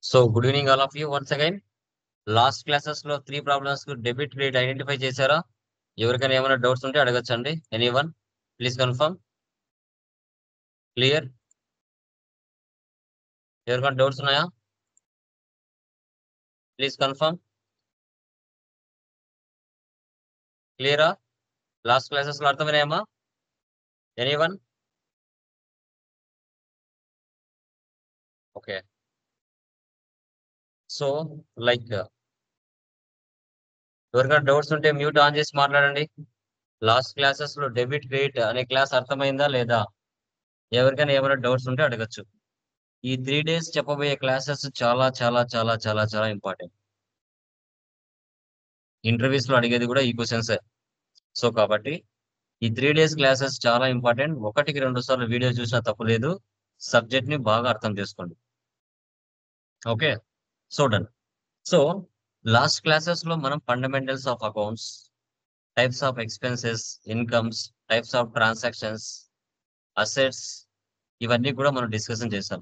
So good evening all of you once again. Last classes లో 3 problems కు debit credit identify చేశారా? ఎవరికైనా ఏమైనా డౌట్స్ ఉంటే అడగచ్చండి. Anyone please confirm. క్లియర్? ఎవరికైనా డౌట్స్ ఉన్నాయా? Please confirm. క్లియరా? లాస్ట్ క్లాసెస్ లో అర్థమైనాయమ్మా? ఎనీవన్? ఓకే. సో లైక్ ఎవరికైనా డౌట్స్ ఉంటే మ్యూట్ ఆన్ చేసి మాట్లాడండి. లాస్ట్ క్లాసెస్ లో డెబిట్ క్రెడిట్ అనే క్లాస్ అర్థమైందా లేదా? ఎవరికైనా ఏమైనా డౌట్స్ ఉంటే అడగచ్చు. ఈ 3 డేస్ చెప్పబోయే క్లాసెస్ చాలా చాలా చాలా చాలా చాలా ఇంపార్టెంట్. ఇంటర్వ్యూస్ లో అడిగేది కూడా ఈ క్వశ్చన్స్. సో కాబట్టి ఈ 3 డేస్ క్లాసెస్ చాలా ఇంపార్టెంట్. ఒకటికి 2 సార్లు వీడియో చూసినా తప్పు లేదు. సబ్జెక్ట్ ని బాగా అర్థం చేసుకోండి. Okay. So done. So last classes లో మనం fundamentals of accounts, types of expenses, incomes, types of transactions, assets ఇవన్నీ కూడా మనం డిస్కషన్ చేసాం.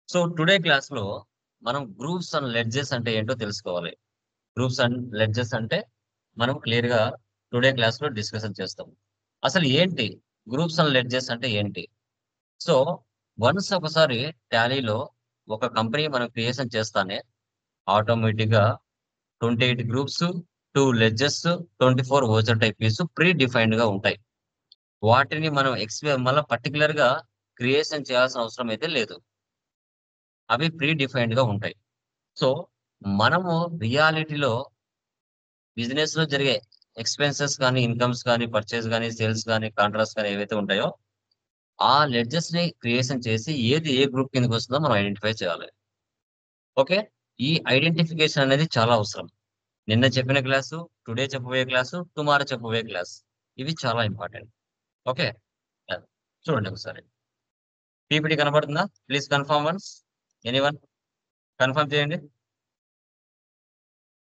సో టుడే క్లాస్ లో మనం గ్రూప్స్ అండ్ లెడ్జెస్ అంటే ఏంటో తెలుసుకోవాలి. గ్రూప్స్ అండ్ లెడ్జెస్ అంటే మనం క్లియర్ గా టుడే క్లాస్ లో డిస్కషన్ చేస్తాం. అసలు ఏంటి గ్రూప్స్ అండ్ లెడ్జెస్ అంటే ఏంటి? సో వన్స్ ఒకసారి టాలీలో ఒక కంపెనీ మనం క్రియేషన్ చేస్తానే ఆటోమేటిక్ గా 28 groups, 2 ledgers, 24 voucher type pre defined గా ఉంటాయి. వాటిని మనం మళ్ళీ పర్టికులర్ గా క్రియేషన్ చేయాల్సిన అవసరం అయితే లేదు. అవి ప్రీ డిఫైన్డ్ గా ఉంటాయి. సో మనము రియాలిటీలో బిజినెస్ లో జరిగే ఎక్స్‌పెన్సెస్ కానీ, ఇన్‌కమ్స్ కానీ, పర్చేస్ గాని, సేల్స్ గాని, కాంట్రాక్ట్స్ గాని ఏవైతే ఉంటాయో, ఆ లెడ్జెస్ ని క్రియేషన్ చేసి ఏది ఏ గ్రూప్ కిందకొస్తుందో మనం ఐడెంటిఫై చేయాలి. ఓకే. ఈ ఐడెంటిఫికేషన్ అనేది చాలా అవసరం. నిన్న చెప్పిన క్లాసు, టుడే చెప్పబోయే క్లాసు, టుమారో చెప్పబోయే క్లాస్. ఇవి చాలా ఇంపార్టెంట్. ఓకే. డన్. చూడండి ఒకసారి. పీపీటీ కనపడుతుందా? Please confirm once. Anyone? Confirm చేయండి.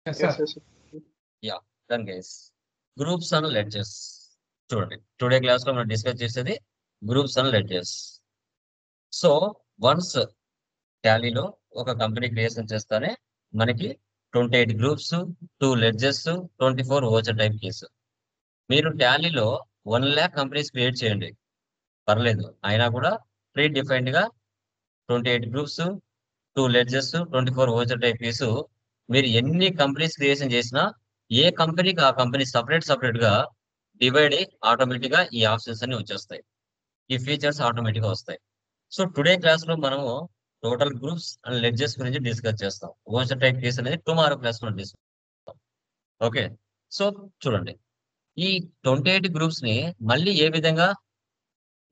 Yes, sir. Yeah! Done guys. Groups and ledgers. చూడండి. టుడే క్లాస్‌లో మనం డిస్కస్ చేసేది groups and ledgers. So once టాలీలో ఒక కంపెనీ క్రియేషన్ చేస్తానే మనకి 28 groups, 2 ledgers, 24 voucher type keys. మీరు టాలీలో 1,00,000 కంపెనీస్ క్రియేట్ చేయండి. పర్లేదు. అయినా కూడా ప్రీ డిఫైన్డ్ గా 28 groups, 2 ledgers, 24 voucher type keys మీరు ఎన్ని కంపెనీస్ క్రియేషన్ చేసినా ఏ కంపెనీకి ఆ కంపెనీ సెపరేట్ గా డివైడ్ అయ్యి ఆటోమేటిక్ గా ఈ ఆప్షన్స్ అన్ని వచ్చేస్తాయి. ఈ ఫీచర్స్ ఆటోమేటిక్ గా వస్తాయి. సో టుడే క్లాస్ లో మనము టోటల్ గ్రూప్స్ అండ్ లెడ్జెస్ గురించి డిస్కస్ చేస్తాం. ఓచర్ టైప్ కేస్ అనేది టుమారో క్లాస్ లో డిస్కస్. ఓకే. సో చూడండి. ఈ 28 గ్రూప్స్ ని మళ్ళీ ఏ విధంగా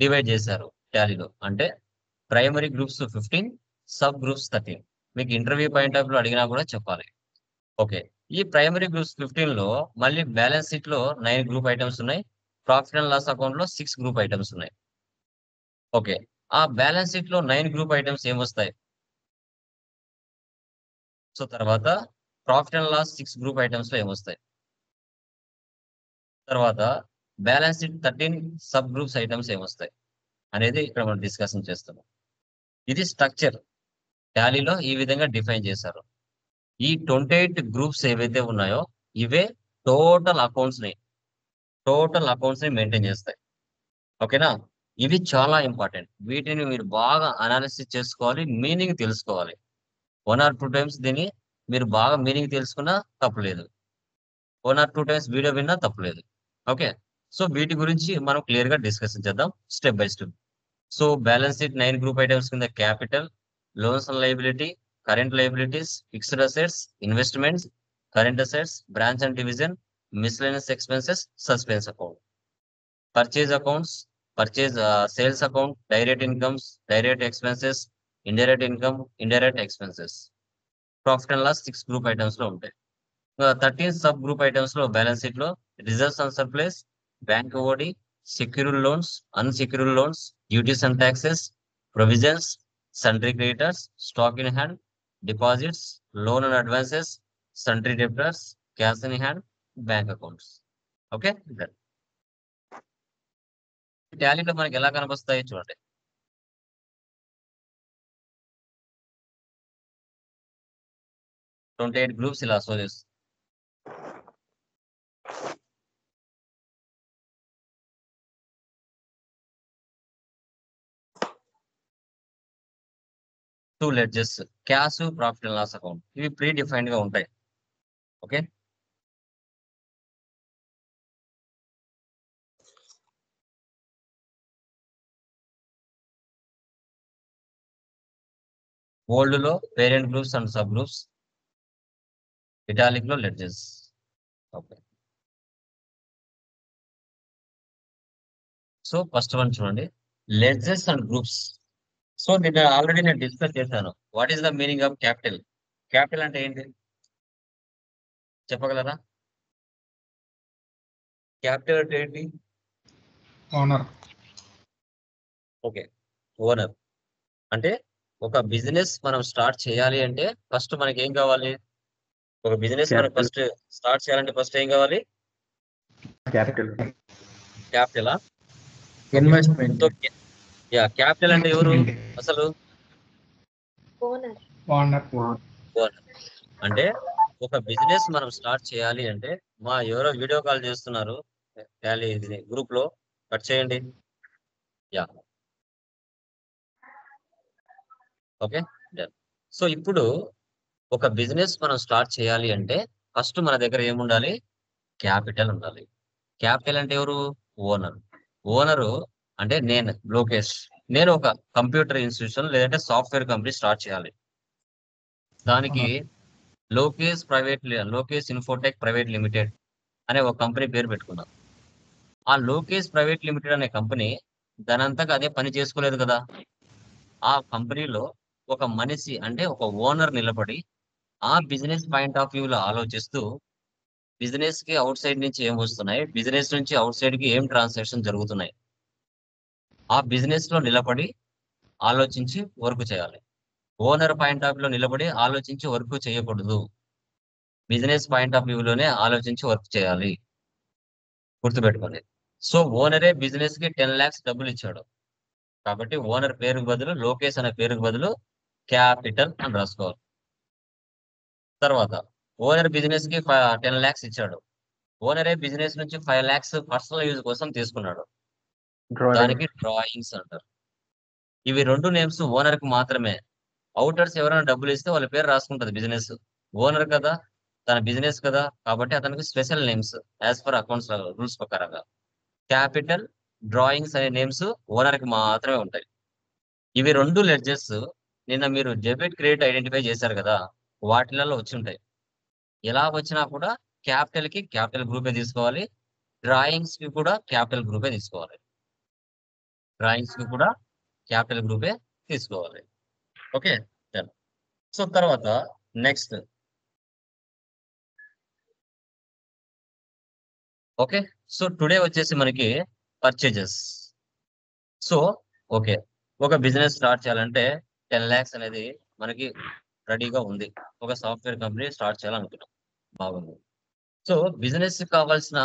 డివైడ్ చేశారు టాలీలో అంటే ప్రైమరీ గ్రూప్స్ 15, సబ్ గ్రూప్స్ 13. మీకు ఇంటర్వ్యూ పాయింట్ ఆఫ్ లో అడిగినా కూడా చెప్పాలి. ఓకే. ఈ ప్రైమరీ గ్రూప్స్ 15 లో మళ్ళీ బ్యాలెన్స్ షీట్ లో 9 గ్రూప్ ఐటమ్స్ ఉన్నాయి. ప్రాఫిట్ అండ్ లాస్ అకౌంట్ లో 6 గ్రూప్ ఐటమ్స్ ఉన్నాయి. ఓకే. ఆ బ్యాలెన్స్ షీట్ లో 9 గ్రూప్ ఐటమ్స్ ఏమొస్తాయి? సో తర్వాత profit and loss 6 group items లో ఏమొస్తాయి? తర్వాత balance sheet 13 sub groups items ఏమొస్తాయి? అనేది ఇక్కడ మనం డిస్కషన్ చేస్తున్నాం. ఇది స్ట్రక్చర్. టాలీలో ఈ విధంగా డిఫైన్ చేశారు. ఈ 28 గ్రూప్స్ ఏవైతే ఉన్నాయో ఇవే టోటల్ అకౌంట్స్ ని మెయింటైన్ చేస్తాయి. ఓకేనా? ఇవి చాలా ఇంపార్టెంట్. వీటిని మీరు బాగా అనాలిసిస్ చేసుకోవాలి. మీనింగ్ తెలుసుకోవాలి. 1 ఆర్ 2 టైమ్స్ దీన్ని మీరు బాగా మీనింగ్ తెలుసుకున్నా తప్పులేదు. 1 ఆర్ 2 టైమ్స్ వీడియో విన్నా తప్పులేదు. ఓకే. సో వీటి గురించి మనం క్లియర్ గా డిస్కషన్ చేద్దాం step by step. So balance sheet 9 group items కింద capital, loans and liability, current liabilities, fixed assets, investments, current assets, branch and division, miscellaneous expenses, suspense account. Purchase accounts, sales account, direct incomes, direct expenses, indirect income, indirect expenses. Profit and loss 6 group items లో ఉంటాయి. 13 sub group items లో balance sheet లో reserves and surplus, bank OD, secured loans, unsecured loans, duties and taxes, provisions, sundry creditors, stock in hand, deposits, loan and advances, sundry debtors, cash in hand, bank accounts. Okay. టాలీలో మనకి ఎలా కనిపిస్తాయి చూడండి. 28 groups ఇలా associate చేస్తారు. Two ledgers, cash, profit and loss account, ఇవి pre defined గా ఉంటాయి. ఓకే, బోల్డ్ లో parent groups and sub groups, italic లో ledgers. Okay, so first one చూడండి, లెడ్జెస్ అండ్ గ్రూప్స్. సో నేను ఆల్రెడీ డిస్కస్ చేశాను. What is the meaning of capital? Capital అంటే ఏంటి చెప్పగలరా? క్యాపిటల్ అంటే ఏంటి? ఓనర్. Okay, owner. అంటే ఒక బిజినెస్ మనం స్టార్ట్ చేయాలి అంటే ఫస్ట్ మనకి ఏం కావాలి? ఒక బిజినెస్ మనం ఫస్ట్ స్టార్ట్ చేయాలంటే ఫస్ట్ ఏం కావాలి? Capital. Capital. Investment. Yeah, capital అంటే ఎవరు అసలు? ఓనర్. ఓనర్. అంటే ఒక బిజినెస్ మనం స్టార్ట్ చేయాలి అంటే, మా ఎవరో వీడియో కాల్ చేస్తున్నారు గ్రూప్ లో, కట్ చేయండి. Yeah, okay, done. సో ఇప్పుడు ఒక బిజినెస్ మనం స్టార్ట్ చేయాలి అంటే ఫస్ట్ మన దగ్గర ఏముండాలి? క్యాపిటల్ ఉండాలి. క్యాపిటల్ అంటే ఎవరు? ఓనర్. ఓనరు అంటే నేను లోకేష్, నేను ఒక కంప్యూటర్ ఇన్స్టిట్యూషన్ లేదంటే సాఫ్ట్వేర్ కంపెనీ స్టార్ట్ చేయాలి. దానికి లోకేష్ ఇన్ఫోటెక్ ప్రైవేట్ లిమిటెడ్ అనే ఒక కంపెనీ పేరు పెట్టుకున్నాం. ఆ లోకేష్ ప్రైవేట్ లిమిటెడ్ అనే కంపెనీ దానంతగా అదే పని చేసుకోలేదు కదా. ఆ కంపెనీలో ఒక మనిషి అంటే ఒక ఓనర్ నిలబడి ఆ బిజినెస్ పాయింట్ ఆఫ్ వ్యూ లో ఆలోచిస్తూ బిజినెస్ కి అవుట్ సైడ్ నుంచి ఏం వస్తున్నాయి, బిజినెస్ నుంచి అవుట్ సైడ్ కి ఏం ట్రాన్సాక్షన్ జరుగుతున్నాయి, ఆ బిజినెస్ లో నిలబడి ఆలోచించి వర్క్ చేయాలి. ఓనర్ పాయింట్ ఆఫ్ వ్యూ లో నిలబడి ఆలోచించి వర్క్ చేయకూడదు. బిజినెస్ పాయింట్ ఆఫ్ వ్యూ లోనే ఆలోచించి వర్క్ చేయాలి. గుర్తుపెట్టుకోండి. సో ఓనరే బిజినెస్ కి 10 lakhs డబ్బులు ఇచ్చాడు కాబట్టి ఓనర్ పేరుకు బదులు లోకేష్ అనే పేరుకు బదులు క్యాపిటల్ అని రాసుకోవాలి. తర్వాత ఓనర్ బిజినెస్ కి 10 lakhs ఇచ్చాడు. ఓనరే బిజినెస్ నుంచి 5 lakhs పర్సనల్ యూజ్ కోసం తీసుకున్నాడు. దానికి డ్రాయింగ్స్ అంటారు. ఇవి రెండు నేమ్స్ ఓనర్ కి మాత్రమే. అవుటర్స్ ఎవరైనా డబ్బులు ఇస్తే వాళ్ళ పేరు రాసుకుంటది బిజినెస్. ఓనర్ కదా, తన బిజినెస్ కదా, కాబట్టి అతనికి special names as per accounts rules ప్రకారంగా. క్యాపిటల్, డ్రాయింగ్స్ అనే నేమ్స్ ఓనర్ కి మాత్రమే ఉంటాయి. ఇవి రెండు లెడ్జెస్ నిన్న మీరు డెబిట్ క్రెడిట్ ఐడెంటిఫై చేశారు కదా, వాటిలలో వచ్చి ఉంటాయి. ఎలా వచ్చినా కూడా క్యాపిటల్ కి క్యాపిటల్ గ్రూపే తీసుకోవాలి, డ్రాయింగ్స్ కి కూడా క్యాపిటల్ గ్రూపే తీసుకోవాలి. డ్రాయింగ్స్ కి కూడా క్యాపిటల్ గ్రూపే తీసుకోవాలి. ఓకే, సో తర్వాత నెక్స్ట్. ఓకే, సో టుడే వచ్చేసి మనకి పర్చేజెస్. సో ఓకే, ఒక బిజినెస్ స్టార్ట్ చేయాలంటే 10 lakhs అనేది మనకి రెడీగా ఉంది. ఒక సాఫ్ట్వేర్ కంపెనీ స్టార్ట్ చేయాలనుకున్నాం, బాగుంది. సో బిజినెస్ కావాల్సిన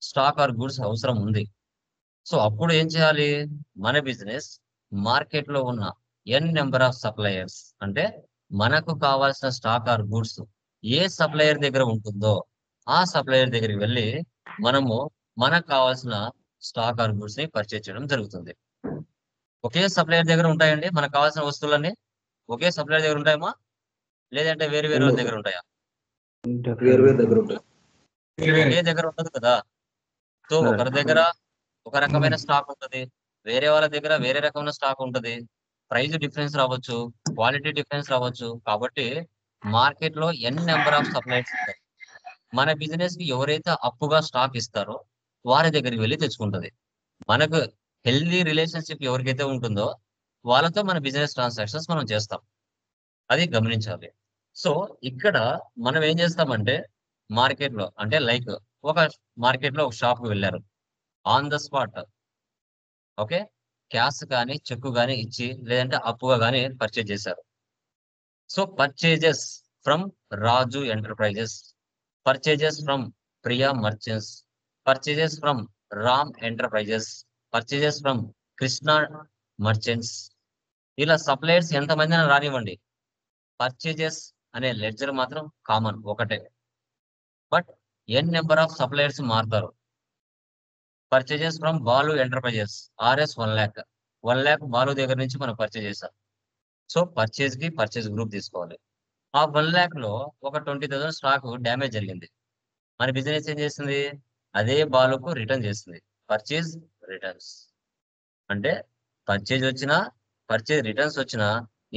స్టాక్ ఆర్ గూడ్స్ అవసరం ఉంది. సో అప్పుడు ఏం చేయాలి? మన బిజినెస్ మార్కెట్ లో ఉన్న నెంబర్ ఆఫ్ సప్లయర్స్ అంటే మనకు కావాల్సిన stock or goods A supplier దగ్గర ఉంటుందో ఆ సప్లయర్ దగ్గరికి వెళ్ళి మనము మనకు కావాల్సిన స్టాక్ ఆర్ గూడ్స్ ని పర్చేజ్ చేయడం జరుగుతుంది. ఒకే సప్లయర్ దగ్గర ఉంటాయండి మనకు కావాల్సిన వస్తువులన్నీ? ఒకే సప్లయర్ దగ్గర ఉంటాయమ్మా, లేదంటే వేరు వేరే వాళ్ళ దగ్గర ఉంటాయా? వేరు దగ్గర ఉంటాయి. ఒకే దగ్గర ఉండదు కదా. సో ఒకరి దగ్గర ఒక రకమైన స్టాక్ ఉంటది, వేరే వాళ్ళ దగ్గర వేరే రకమైన స్టాక్ ఉంటది. ప్రైస్ డిఫరెన్స్ రావచ్చు, క్వాలిటీ డిఫరెన్స్ రావచ్చు. కాబట్టి మార్కెట్ లో నెంబర్ ఆఫ్ సప్లయర్స్ ఉంటారు. మన బిజినెస్ కి ఎవరైతే అప్పుగా స్టాక్ ఇస్తారో వారి దగ్గరికి వెళ్ళి తెచ్చుకుంటది. మనకు హెల్దీ రిలేషన్షిప్ ఎవరికైతే ఉంటుందో వాళ్ళతో మన బిజినెస్ ట్రాన్సాక్షన్స్ మనం చేస్తాం. అది గమనించాలి. సో ఇక్కడ మనం ఏం చేస్తామంటే మార్కెట్ లో అంటే లైక్ ఒక మార్కెట్ లో ఒక షాప్ కి వెళ్ళారు, on the spot okay cash కానీ చెక్ కానీ ఇచ్చి లేదంటే అప్పుగా కానీ పర్చేజ్ చేశారు. So purchases from Raju enterprises, purchases from Priya merchants, purchases from Ram enterprises, purchases from Krishna merchants. ఇలా సప్లయర్స్ ఎంతమంది రానివ్వండి, పర్చేజెస్ అనే లెడ్జర్ మాత్రం కామన్ ఒకటే. But n number of suppliers మారుతారు. Purchases from Balu enterprises RS 1 lakh. 1 lakh Balu దగ్గర నుంచి మనం పర్చేజ్ చేసాం. సో పర్చేజ్ కి పర్చేజ్ గ్రూప్ తీసుకోవాలి. ఆ 1 lakh లో ఒక 20,000 స్టాక్ డ్యామేజ్ జరిగింది. మన బిజినెస్ ఏం చేస్తుంది? అదే బాలుకు రిటర్న్ చేస్తుంది. పర్చేజ్ రిటర్న్స్ అంటే పర్చేజ్ వచ్చినా పర్చేజ్ రిటర్న్స్ వచ్చినా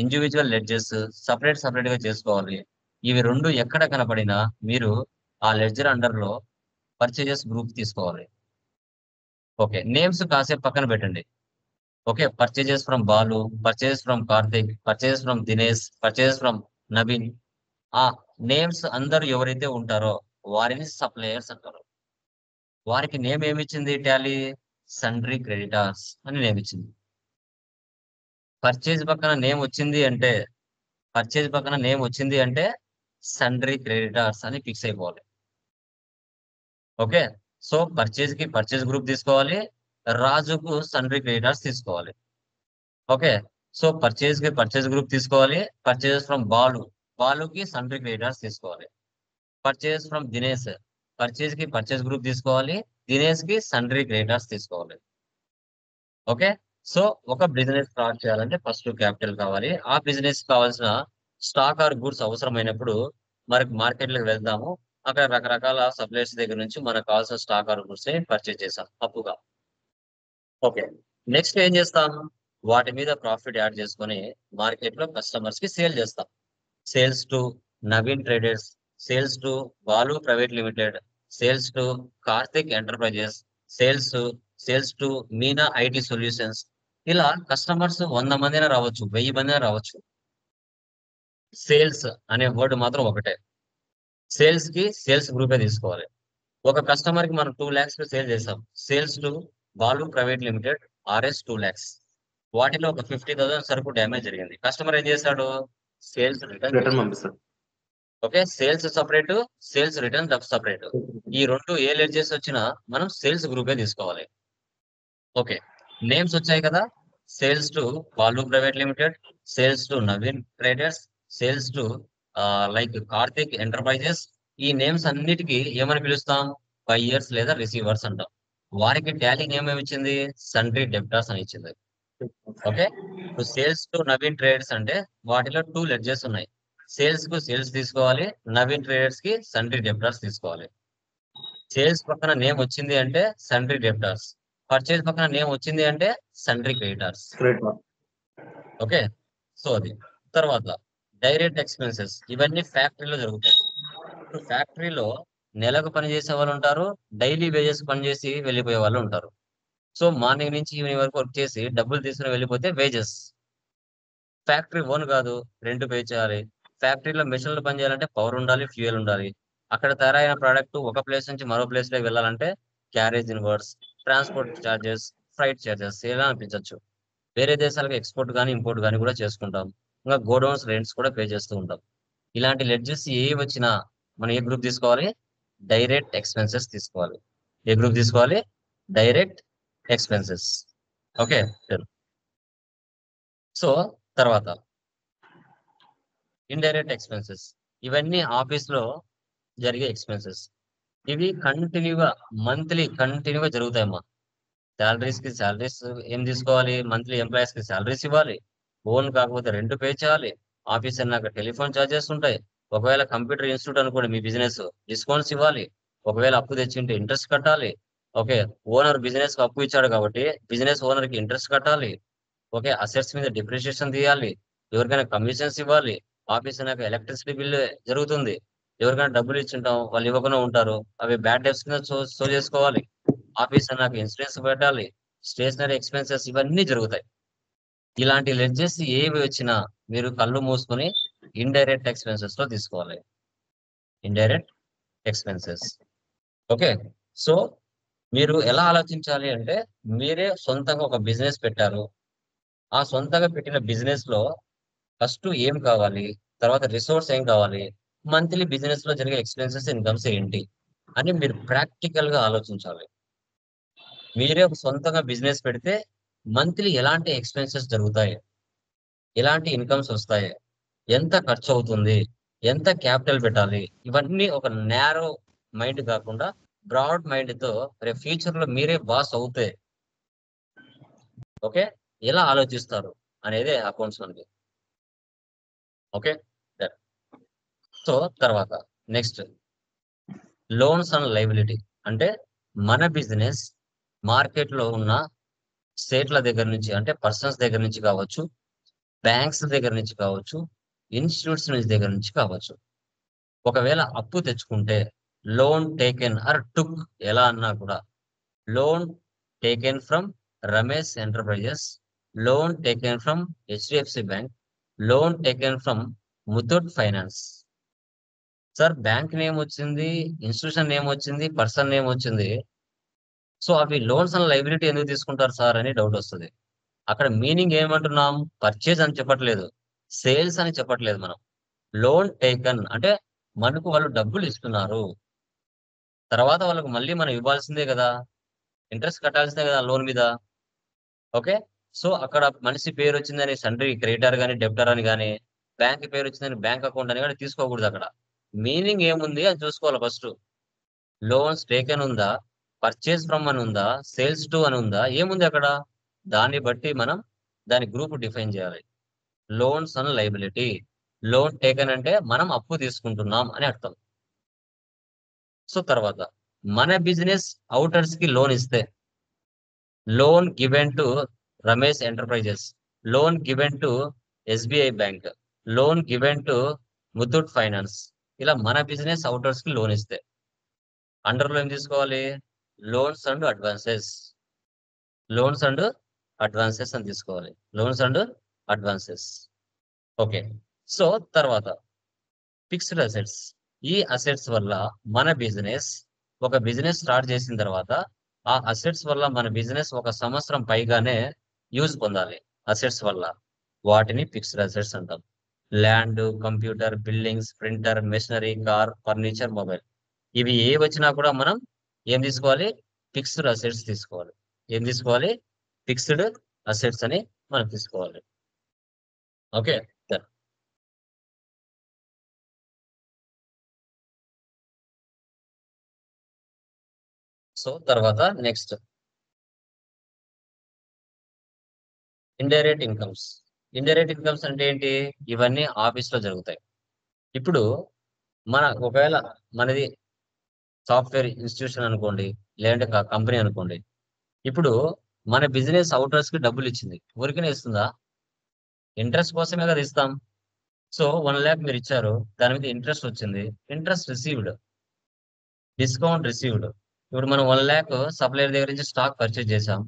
ఇండివిజువల్ లెడ్జెస్ సపరేట్ గా చేసుకోవాలి. ఇవి రెండు ఎక్కడ కనపడినా మీరు ఆ లెడ్జర్ అండర్ లో పర్చేజెస్ గ్రూప్ తీసుకోవాలి. ఓకే, నేమ్స్ కాసేపు పక్కన పెట్టండి. Okay, purchases from Balu, purchases from Karthik, purchases from Dinesh, purchases from Naveen. ఆ నేమ్స్ అందరూ ఎవరైతే ఉంటారో వారిని సప్లయర్స్ అంటారు. వారికి నేమ్ ఏమిచ్చింది టాలీ? సండ్రీ క్రెడిటార్స్ అని నేమ్ ఇచ్చింది. పర్చేజ్ పక్కన నేమ్ వచ్చింది అంటే సండ్రీ క్రెడిటార్స్ అని ఫిక్స్ అయిపోవాలి. ఓకే, సో పర్చేజ్ కి పర్చేజ్ గ్రూప్ తీసుకోవాలి, రాజుకు సండ్రీ క్రెడిటార్స్ తీసుకోవాలి. ఓకే, సో పర్చేజ్ కి పర్చేజ్ గ్రూప్ తీసుకోవాలి, పర్చేజెస్ ఫ్రమ్ బాలుకి సండ్రీ క్రెడిటార్స్ తీసుకోవాలి. పర్చేజ్ ఫ్రమ్ దినేష్, పర్చేజ్ కి పర్చేజ్ గ్రూప్ తీసుకోవాలి, దినేష్ కి సండ్రీ క్రెడిటార్స్ తీసుకోవాలి. ఓకే, సో ఒక బిజినెస్ స్టార్ట్ చేయాలంటే ఫస్ట్ క్యాపిటల్ కావాలి. ఆ బిజినెస్ కావాల్సిన స్టాక్ ఆర్ గుడ్స్ అవసరమైనప్పుడు మనకి మార్కెట్లకు వెళ్తాము. అక్కడ రకరకాల సప్లయర్స్ దగ్గర నుంచి మనకు కావాల్సిన స్టాక్ ఆర్ గుడ్స్ ని పర్చేజ్ చేసాం అప్పుగా. ఓకే, నెక్స్ట్ ఏం చేస్తాం? వాటి మీద ప్రాఫిట్ యాడ్ చేసుకొని మార్కెట్ లో కస్టమర్స్ కి సేల్ చేస్తాం. Sales to Naveen traders, sales to Balu private limited, sales to Karthik enterprises, sales to Meena IT solutions. ఇలా కస్టమర్స్ 100 మంది రావచ్చు, 1000 మంది రావచ్చు. సేల్స్ అనే వర్డ్ మాత్రం ఒకటే. సేల్స్ కి సేల్స్ గ్రూపే తీసుకోవాలి. ఒక కస్టమర్ కి మనం 2 lakhs కి సేల్ చేసాం. Sales to Balu private limited RS 2 lakhs. వాటిలో ఒక 50,000 సరుకు డ్యామేజ్ జరిగింది. కస్టమర్ ఏం చేశాడు? సేల్స్ రిటర్న్ రిటర్న్ పంపిస్తారు. Okay, sales separate, sales return separate. ఈ రెండు ఏ లెడ్జెస్ వచ్చినా మనం సేల్స్ గ్రూపే తీసుకోవాలి. ఓకే, నేమ్స్ వచ్చాయి కదా. Sales to Balu private limited, sales to Naveen traders, sales to like Karthik enterprises. ఈ నేమ్స్ అన్నిటికీ ఏమని పిలుస్తాం? బయ్యర్స్ లేదా రిసీవర్స్ అంటాం. వారికి టాలీ నేమ్ ఏమి ఇచ్చింది? సండ్రీ డెబ్టార్స్ అని ఇచ్చింది. ఓకే, ఇప్పుడు సేల్స్ టు నవీన్ ట్రేడర్స్ అంటే వాటిలో 2 లెడ్జెస్ ఉన్నాయి. సేల్స్ కు సేల్స్ తీసుకోవాలి, నవీన్ ట్రేడర్స్ కి సండ్రీ డెబ్టార్స్ తీసుకోవాలి. సేల్స్ పక్కన నేమ్ వచ్చింది అంటే సండ్రీ డెబ్టార్స్, పర్చేజ్ పక్కన నేమ్ వచ్చింది అంటే సండ్రీ క్రెడిటార్స్. ఓకే, సో అది. తర్వాత డైరెక్ట్ ఎక్స్పెన్సెస్, ఇవన్నీ ఫ్యాక్టరీలో జరుగుతాయి. ఇప్పుడు ఫ్యాక్టరీలో నెలకు పని చేసే వాళ్ళు ఉంటారు, డైలీ వేజెస్ పనిచేసి వెళ్ళిపోయే వాళ్ళు ఉంటారు. సో మార్నింగ్ నుంచి ఈవినింగ్ వరకు వర్క్ చేసి డబ్బులు తీసుకుని వెళ్ళిపోతే వేజెస్. ఫ్యాక్టరీ ఓన్ కాదు, రెంట్ పే చేయాలి. ఫ్యాక్టరీలో మెషిన్లు పని చేయాలంటే పవర్ ఉండాలి, ఫ్యూయల్ ఉండాలి. అక్కడ తయారైన ప్రోడక్ట్ ఒక ప్లేస్ నుంచి మరో ప్లేస్ లోకి వెళ్ళాలంటే carriage inwards, transport charges, freight charges ఎలా అనిపించవచ్చు. వేరే దేశాలకు ఎక్స్పోర్ట్ కానీ ఇంపోర్ట్ కానీ కూడా చేసుకుంటాం. ఇంకా గోడౌన్స్ రెంట్స్ కూడా పే చేస్తూ ఉంటాం. ఇలాంటి లెడ్జెస్ ఏ వచ్చినా మనం ఏ గ్రూప్ తీసుకోవాలి? డైరెక్ట్ ఎక్స్పెన్సెస్ తీసుకోవాలి. ఏ గ్రూప్ తీసుకోవాలి? Direct expenses. ఓకే, సో తర్వాత ఇండైరెక్ట్ ఎక్స్పెన్సెస్, ఇవన్నీ ఆఫీస్ లో జరిగే ఎక్స్పెన్సెస్. ఇవి కంటిన్యూగా కంటిన్యూగా జరుగుతాయమ్మా. శాలరీస్ కి శాలరీస్ ఏం తీసుకోవాలి? మంత్లీ ఎంప్లాయీస్ కి శాలరీస్ ఇవ్వాలి. ఓన్ కాకపోతే రెంట్ పే చేయాలి. ఆఫీస్ అన్నాక టెలిఫోన్ ఛార్జెస్ ఉంటాయి. ఒకవేళ కంప్యూటర్ ఇన్స్టిట్యూట్ అనుకోండి మీ బిజినెస్, డిస్కౌంట్స్ ఇవ్వాలి. ఒకవేళ అప్పు తెచ్చింటే ఇంట్రెస్ట్ కట్టాలి. ఓకే, ఓనర్ బిజినెస్ కి అప్పు ఇచ్చాడు కాబట్టి బిజినెస్ ఓనర్ కి ఇంట్రెస్ట్ కట్టాలి. ఓకే, అసెట్స్ మీద డిప్రిషియేషన్ తీయాలి. ఎవరికైనా కమిషన్స్ ఇవ్వాలి. ఆఫీస్ అన్నాక ఎలక్ట్రిసిటీ బిల్లు జరుగుతుంది. ఎవరికైనా డబ్బులు ఇచ్చింటాం, వాళ్ళు ఇవ్వకుండా ఉంటారు, అవి బ్యాడ్ డెబ్ట్స్ కింద సో చేసుకోవాలి. ఆఫీస్ అన్నాక ఇన్సూరెన్స్ పెట్టాలి. స్టేషనరీ ఎక్స్పెన్సెస్ ఇవన్నీ జరుగుతాయి. ఇలాంటి లెడ్జెస్ ఏవి వచ్చినా మీరు కళ్ళు మూసుకొని ఇండైరెక్ట్ ఎక్స్పెన్సెస్ లో తీసుకోవాలి. Indirect expenses. ఓకే, సో మీరు ఎలా ఆలోచించాలి అంటే, మీరే సొంతంగా ఒక బిజినెస్ పెట్టారు. ఆ సొంతంగా పెట్టిన బిజినెస్ లో ఫస్ట్ ఏం కావాలి, తర్వాత రిసోర్స్ ఏం కావాలి, మంత్లీ బిజినెస్ లో జరిగే ఎక్స్పెన్సెస్ ఇన్కమ్స్ ఏంటి అని మీరు ప్రాక్టికల్ గా ఆలోచించాలి. మీరే ఒక సొంతంగా బిజినెస్ పెడితే మంత్లీ ఎలాంటి ఎక్స్పెన్సెస్ జరుగుతాయి, ఎలాంటి ఇన్కమ్స్ వస్తాయి, ఎంత ఖర్చు అవుతుంది, ఎంత క్యాపిటల్ పెట్టాలి, ఇవన్నీ ఒక నేరో మైండ్ కాకుండా బ్రాడ్ మైండ్ తో రేపు ఫ్యూచర్ లో మీరే బాస్ అవుతే ఓకే ఎలా ఆలోచిస్తారు అనేది అకౌంట్స్ మనకి. ఓకే సో తర్వాత నెక్స్ట్ లోన్స్ అండ్ లైబిలిటీ అంటే మన బిజినెస్ మార్కెట్ లో ఉన్న స్టేట్ల దగ్గర నుంచి అంటే పర్సన్స్ దగ్గర నుంచి కావచ్చు, బ్యాంక్స్ దగ్గర నుంచి కావచ్చు, ఇన్స్టిట్యూట్స్ నుంచి దగ్గర నుంచి కావచ్చు. ఒకవేళ అప్పు తెచ్చుకుంటే లోన్ టేకెన్ ఆర్ టుక్ ఎలా అన్నా కూడా loan taken from Ramesh enterprises, loan taken from HDFC bank, loan taken from Muthoot finance. Sir bank name వచ్చింది, ఇన్స్టిట్యూషన్ నేమ్ వచ్చింది, పర్సన్ నేమ్ వచ్చింది, సో అవి లోన్స్ అండ్ లైబిలిటీ ఎందుకు తీసుకుంటారు సార్ అని డౌట్ వస్తుంది. అక్కడ మీనింగ్ ఏమంటున్నాం, పర్చేజ్ అని చెప్పట్లేదు, సేల్స్ అని చెప్పట్లేదు మనం. లోన్ టేకన్ అంటే మనకు వాళ్ళు డబ్బులు ఇస్తున్నారు, తర్వాత వాళ్ళకు మళ్ళీ మనం ఇవ్వాల్సిందే కదా, ఇంట్రెస్ట్ కట్టాల్సిందే కదా లోన్ మీద. ఓకే సో అక్కడ మనిషి పేరు వచ్చిందని సండ్రీ క్రెడిటర్ కానీ డెబ్టర్ అని కానీ, బ్యాంక్ పేరు వచ్చిందని బ్యాంక్ అకౌంట్ అని కానీ తీసుకోకూడదు. అక్కడ మీనింగ్ ఏముంది అని చూసుకోవాలి ఫస్ట్. లోన్స్ టేకెన్ ఉందా, పర్చేస్ ఫ్రమ్ అని ఉందా, సేల్స్ టు అని ఉందా, ఏముంది అక్కడ, దాన్ని బట్టి మనం దాని గ్రూప్ డిఫైన్ చేయాలి. Loans and liability, loan taken అంటే మనం అప్పు తీసుకుంటున్నాం అని అర్థం. సో తర్వాత మన బిజినెస్ అవుటర్స్ కి లోన్ ఇస్తే loan given to Ramesh enterprises, loan given to SBI bank, loan given to Muthoot finance. ఇలా మన బిజినెస్ అవుటర్స్ కి లోన్ ఇస్తే అండర్లో ఏం తీసుకోవాలి, loans and advances, loans and advances అని తీసుకోవాలి, loans and advances. Okay so తర్వాత ఫిక్స్డ్ అసెట్స్. ఈ అసెట్స్ వల్ల మన బిజినెస్ ఒక బిజినెస్ స్టార్ట్ చేసిన తర్వాత ఆ అసెట్స్ వల్ల మన బిజినెస్ ఒక సంవత్సరం పైగానే యూజ్ పొందాలి. అసెట్స్ వల్ల వాటిని ఫిక్స్డ్ అసెట్స్ అంటాం. Land, computer, buildings, printer, machinery, car, furniture, mobile, ఇవి ఏ వచ్చినా కూడా మనం ఏం తీసుకోవాలి, ఫిక్స్డ్ అసెట్స్ తీసుకోవాలి. ఏం తీసుకోవాలి, ఫిక్స్డ్ అసెట్స్ అని మనం తీసుకోవాలి. ఓకే సో తర్వాత next indirect incomes. Indirect incomes అంటే ఏంటి, ఇవన్నీ ఆఫీస్ లో జరుగుతాయి. ఇప్పుడు మన ఒకవేళ మనది సాఫ్ట్వేర్ ఇన్స్టిట్యూషన్ అనుకోండి, లేదంటే కంపెనీ అనుకోండి. ఇప్పుడు మన బిజినెస్ అవుటర్స్ కి డబ్బులు ఇచ్చింది, ఊరికనే ఇస్తుందా, ఇంట్రెస్ట్ కోసమే కదా ఇస్తాం. సో 1 lakh మీరు ఇచ్చారు, దాని మీద ఇంట్రెస్ట్ వచ్చింది, ఇంట్రెస్ట్ రిసీవ్డ్, డిస్కౌంట్ రిసీవ్డ్. ఇప్పుడు మనం 1 lakh సప్లైయర్ దగ్గర నుంచి స్టాక్ పర్చేజ్ చేసాం,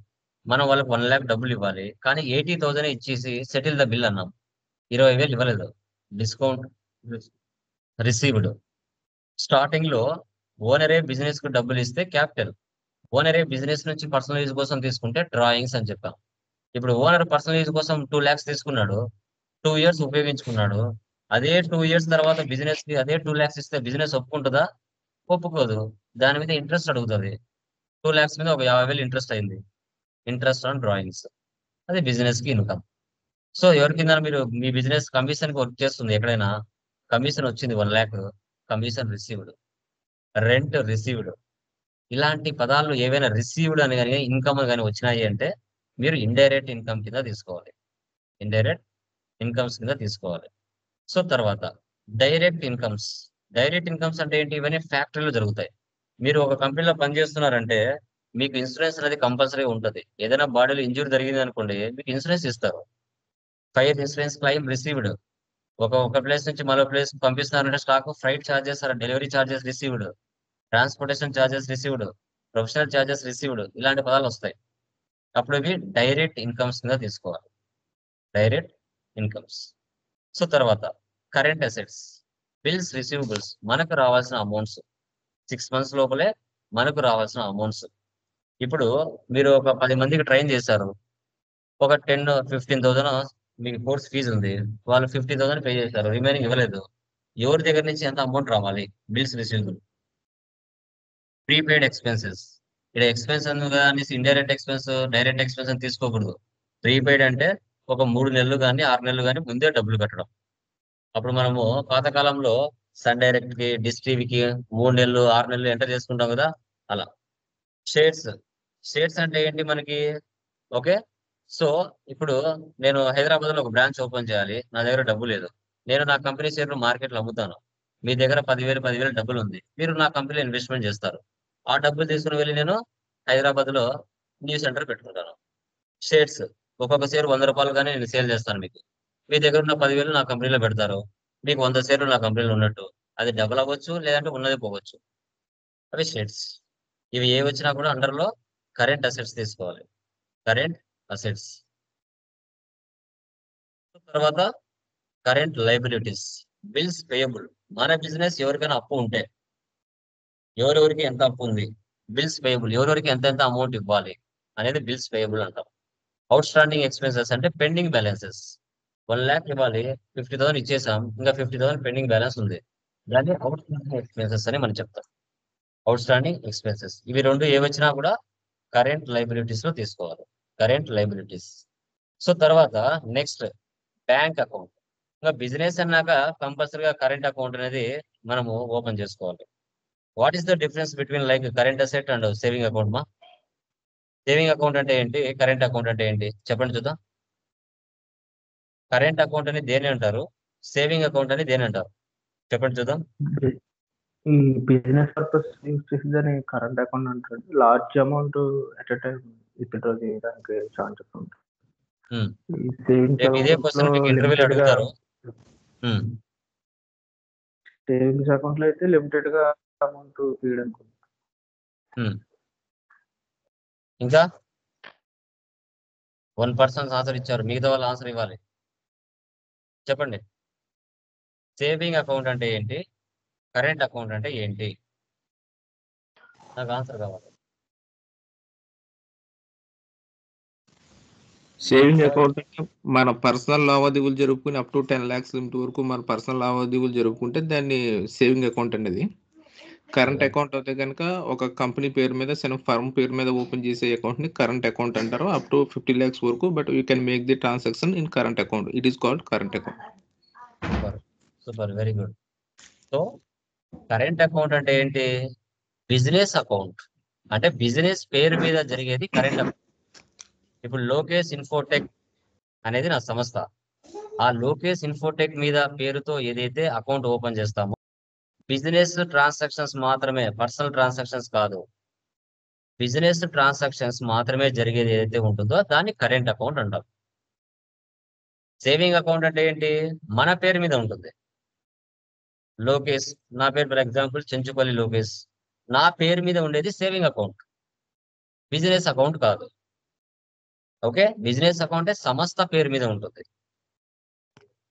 మనం వాళ్ళకి 1 lakh డబ్బులు ఇవ్వాలి, కానీ 80,000 ఇచ్చేసి సెటిల్ ద బిల్ అన్నాం, 20,000 ఇవ్వలేదు, డిస్కౌంట్ రిసీవ్డ్. స్టార్టింగ్ లో ఓనరే బిజినెస్ కు డబ్బులు ఇస్తే క్యాపిటల్, ఓనరే బిజినెస్ నుంచి పర్సనల్ యూజ్ కోసం తీసుకుంటే డ్రాయింగ్స్ అని చెప్పాం. ఇప్పుడు ఓనర్ పర్సనల్ యూజ్ కోసం 2 lakhs తీసుకున్నాడు, 2 years ఉపయోగించుకున్నాడు, అదే 2 years తర్వాత బిజినెస్ కి అదే 2 lakhs ఇస్తే బిజినెస్ ఒప్పుకుంటుందా, ఒప్పుకోదు. దాని మీద ఇంట్రెస్ట్ అడుగుతుంది, 2 lakhs మీద ఒక 50,000 ఇంట్రెస్ట్ అయింది, ఇంట్రెస్ట్ ఆన్ డ్రాయింగ్స్, అది బిజినెస్ కి ఇన్కమ్. సో ఎవరి కింద మీరు మీ బిజినెస్ కమిషన్ కి వర్క్ చేస్తుంది, ఎక్కడైనా కమిషన్ వచ్చింది 1 lakh, commission received, rent received. ఇలాంటి పదాలు ఏవైనా రిసీవ్డ్ అని కానీ ఇన్కమ్ కానీ వచ్చినాయి అంటే మీరు ఇండైరెక్ట్ ఇన్కమ్ కింద తీసుకోవాలి, ఇండైరెక్ట్ ఇన్కమ్స్ కింద తీసుకోవాలి. సో తర్వాత డైరెక్ట్ ఇన్కమ్స్. డైరెక్ట్ ఇన్కమ్స్ అంటే ఏంటి, ఇవన్నీ ఫ్యాక్టరీలో జరుగుతాయి. మీరు ఒక కంపెనీలో పనిచేస్తున్నారంటే మీకు ఇన్సూరెన్స్ అనేది కంపల్సరీ ఉంటుంది. ఏదైనా బాడీలో ఇంజురీ జరిగింది అనుకోండి, మీకు ఇన్సూరెన్స్ ఇస్తారు. Fire insurance claim received. ఒక ప్లేస్ నుంచి మరో ప్లేస్ పంపిస్తున్నారంటే stock, freight charges, delivery charges received, transportation charges received, professional charges received, ఇలాంటి పదాలు వస్తాయి. అప్పుడు ఇవి డైరెక్ట్ ఇన్కమ్స్ కింద తీసుకోవాలి, డైరెక్ట్ ఇన్కమ్స్. సో తర్వాత కరెంట్ అసెట్స్, బిల్స్, రిసీవబుల్స్, మనకు రావాల్సిన అమౌంట్స్, 6 months లోపలే మనకు రావాల్సిన అమౌంట్స్. ఇప్పుడు మీరు ఒక 10 మందికి ట్రైన్ చేశారు, ఒక 10-15,000 మీకు కోర్స్ ఫీజు ఉంది, వాళ్ళు 50,000 పే చేశారు, రిమైనింగ్ ఇవ్వలేదు. ఎవరి దగ్గర నుంచి ఎంత అమౌంట్ రావాలి, బిల్స్, రిసీవబుల్. ప్రీపెయిడ్ ఎక్స్పెన్సెస్, ఇక్కడ ఎక్స్పెన్స్ అనేసి ఇండైరెక్ట్ ఎక్స్పెన్స్, డైరెక్ట్ ఎక్స్పెన్స్ అని తీసుకోకూడదు. ప్రీపెయిడ్ అంటే ఒక 3 నెలలు కానీ 6 నెలలు కానీ ముందే డబ్బులు కట్టడం. అప్పుడు మనము పాతకాలంలో సన్ డైరెక్ట్ కి, డిష్ టీవీకి 3 నెలలు 6 నెలలు ఎంటర్ చేసుకుంటాం కదా, అలా. షేర్స్ షేర్స్ అంటే ఏంటి మనకి? ఓకే. సో ఇప్పుడు నేను హైదరాబాద్ లో ఒక బ్రాంచ్ ఓపెన్ చేయాలి, నా దగ్గర డబ్బు లేదు. నేను నా కంపెనీ షేర్లు మార్కెట్లో అమ్ముతాను. మీ దగ్గర 10,000 డబ్బులు ఉంది, మీరు నా కంపెనీలో ఇన్వెస్ట్మెంట్ చేస్తారు. ఆ డబ్బులు తీసుకుని వెళ్ళి నేను హైదరాబాద్ లో న్యూ సెంటర్ పెట్టుకుంటాను. షేర్స్ ఒక్కొక్క షేర్ ₹100 గానే నేను సేల్ చేస్తాను మీకు. మీ దగ్గర ఉన్న 10,000 నా కంపెనీలో పెడతారు. మీకు 100 షేర్లు నా కంపెనీలో ఉన్నట్టు. అది డబుల్ అవ్వచ్చు, లేదంటే ఉన్నది పోవచ్చు. అవి షేర్స్. ఇవి ఏ వచ్చినా కూడా అండర్లో కరెంట్ అసెట్స్ తీసుకోవాలి. Current assets. తర్వాత కరెంట్ లైబిలిటీస్, బిల్స్ పేయబుల్. మన బిజినెస్ ఎవరికైనా అప్పు ఉంటే, ఎవరెవరికి ఎంత అప్పు ఉంది, బిల్స్ పేయబుల్, ఎవరెవరికి ఎంత ఎంత అమౌంట్ ఇవ్వాలి అనేది బిల్స్ పేయబుల్ అంటాం. అవుట్ స్టాండింగ్ ఎక్స్పెన్సెస్ అంటే పెండింగ్ బ్యాలెన్సెస్. 1,00,000 ఇవ్వాలి, 50,000 ఇచ్చేసాం, ఇంకా 50,000 పెండింగ్ బ్యాలెన్స్ ఉంది. దాన్ని అవుట్ స్టాండింగ్ ఎక్స్పెన్సెస్ అని మనం చెప్తాం. Out standing expenses. ఇవి రెండు ఏ వచ్చినా కూడా కరెంట్ లైబిలిటీస్ లో తీసుకోవాలి. Current liabilities. సో తర్వాత నెక్స్ట్ బ్యాంక్ అకౌంట్. ఇంకా బిజినెస్ అన్నాక కంపల్సరీగా కరెంట్ అకౌంట్ అనేది మనము ఓపెన్ చేసుకోవాలి. What is the difference between like current asset and saving account మా? సేవింగ్ అకౌంట్ అంటే ఏంటి, కరెంట్ అకౌంట్ అంటే ఏంటి చెప్పండి చూద్దాం. కరెంట్ అకౌంట్ అని దేని అంటారు, సేవింగ్ అకౌంట్ అని దేని అంటారు చెప్పండి చూద్దాం. ఈ బిజినెస్ పర్పస్ యూజ్ చేసి దాన్ని కరెంట్ అకౌంట్ అంటారు. Large amount at a time withdraw చేయడానికి ఛాన్సెస్ ఉంటాయి. ఉమ్. ఈ సేవింగ్స్ రేపు ఇదే అకౌంట్ లో క్వశ్చన్ మీకు ఇంటర్వ్యూలో లిమిటెడ్ గా అడుగుతారు. ఉమ్. సేవింగ్స్ అకౌంట్ లో అయితే లిమిటెడ్ గా అమౌంట్ తీయడానికి ఉంటుంది. ఉమ్. ఇంకా 1 పర్సన్ ఆన్సర్ ఇచ్చారు, మిగతా వాళ్ళు ఆన్సర్ ఇవ్వాలి. చెప్పండి. సేవింగ్ అకౌంట్ అంటే ఏంటి, కరెంట్ అకౌంట్ అంటే ఏంటి? నాకు ఆన్సర్ కావాలి. సేవింగ్ అకౌంట్ అంటే మన పర్సనల్ లావాదేవీలు జరుపుకుని అప్ టు 10 lakhs లిమిట్ వరకు మన పర్సనల్ లావాదేవీలు జరుపుకుంటే దాన్ని సేవింగ్ అకౌంట్ అనేది. కరెంట్ అకౌంట్ అయితే కనుక ఒక కంపెనీ పేరు మీద ఫర్మ్ పేరు మీద ఓపెన్ చేసే అకౌంట్ ని కరెంట్ అకౌంట్ అంటారు. అప్ టు 50 lakhs వరకు, but you can make the transaction in current account. It is called current account. Super super, very good. So current account అంటే ఏంటి? బిజినెస్ అకౌంట్ అంటే business పేరు మీద జరిగేది కరెంట్ అకౌంట్. ఇప్పుడు Lokesh Infotech అనేది నా సంస్థ. ఆ లోకేష్ ఇన్ఫోటెక్ మీద పేరుతో ఏదైతే అకౌంట్ ఓపెన్ చేస్తామో, బిజినెస్ ట్రాన్సాక్షన్స్ మాత్రమే, పర్సనల్ ట్రాన్సాక్షన్స్ కాదు, బిజినెస్ ట్రాన్సాక్షన్స్ మాత్రమే జరిగేది ఏదైతే ఉంటుందో దాన్ని కరెంట్ అకౌంట్ అంటాం. సేవింగ్ అకౌంట్ అంటే ఏంటి? మన పేరు మీద ఉంటుంది. లోకేష్, నా పేరు ఫర్ ఎగ్జాంపుల్ చెంచుపల్లి లోకేష్, నా పేరు మీద ఉండేది సేవింగ్ అకౌంట్, బిజినెస్ అకౌంట్ కాదు. ఓకే, బిజినెస్ అకౌంట్ సంస్థ పేరు మీద ఉంటుంది.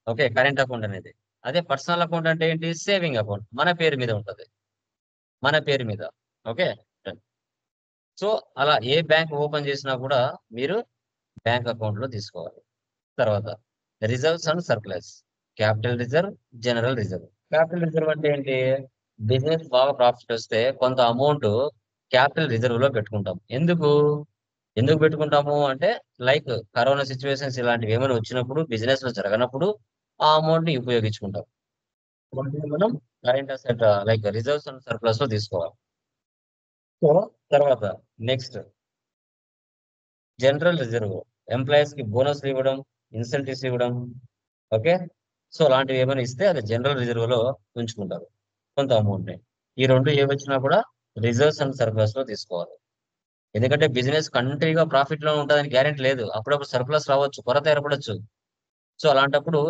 ఓకే, కరెంట్ అకౌంట్ అనేది. అదే పర్సనల్ అకౌంట్ అంటే ఏంటి? సేవింగ్ అకౌంట్, మన పేరు మీద ఉంటుంది, మన పేరు మీద. ఓకే. సో అలా ఏ బ్యాంక్ ఓపెన్ చేసినా కూడా మీరు బ్యాంక్ అకౌంట్ లో తీసుకోవాలి. తర్వాత reserves and surplus. Capital reserve, general reserve. Capital reserve అంటే ఏంటి? బిజినెస్ బాగా ప్రాఫిట్ వస్తే కొంత అమౌంట్ క్యాపిటల్ రిజర్వ్ లో పెట్టుకుంటాం. ఎందుకు ఎందుకు పెట్టుకుంటాము అంటే, లైక్ కరోనా సిచ్యువేషన్స్ ఇలాంటివి ఏమైనా వచ్చినప్పుడు, బిజినెస్ లో జరగనప్పుడు ఆ అమౌంట్ ని ఉపయోగించుకుంటాం. వాటిని మనం current asset like reserves and surplus లో తీసుకోవాలి. సో తర్వాత నెక్స్ట్ జనరల్ రిజర్వ్. ఎంప్లాయీస్ కి బోనస్ ఇవ్వడం, ఇన్సెంటివ్స్ ఇవ్వడం. ఓకే. సో అలాంటివి ఏమైనా ఇస్తే అది జనరల్ రిజర్వ్ లో ఉంచుకుంటారు కొంత అమౌంట్ ని. ఈ రెండు ఏ వచ్చినా కూడా రిజర్వ్స్ అండ్ సర్ప్లస్ లో తీసుకోవాలి. ఎందుకంటే బిజినెస్ కంట్రీగా ప్రాఫిట్ లో ఉంటుందని గ్యారెంటీ లేదు, అప్పుడప్పుడు సర్ప్లస్ రావచ్చు, కొరత ఏర్పడచ్చు. సో అలాంటప్పుడు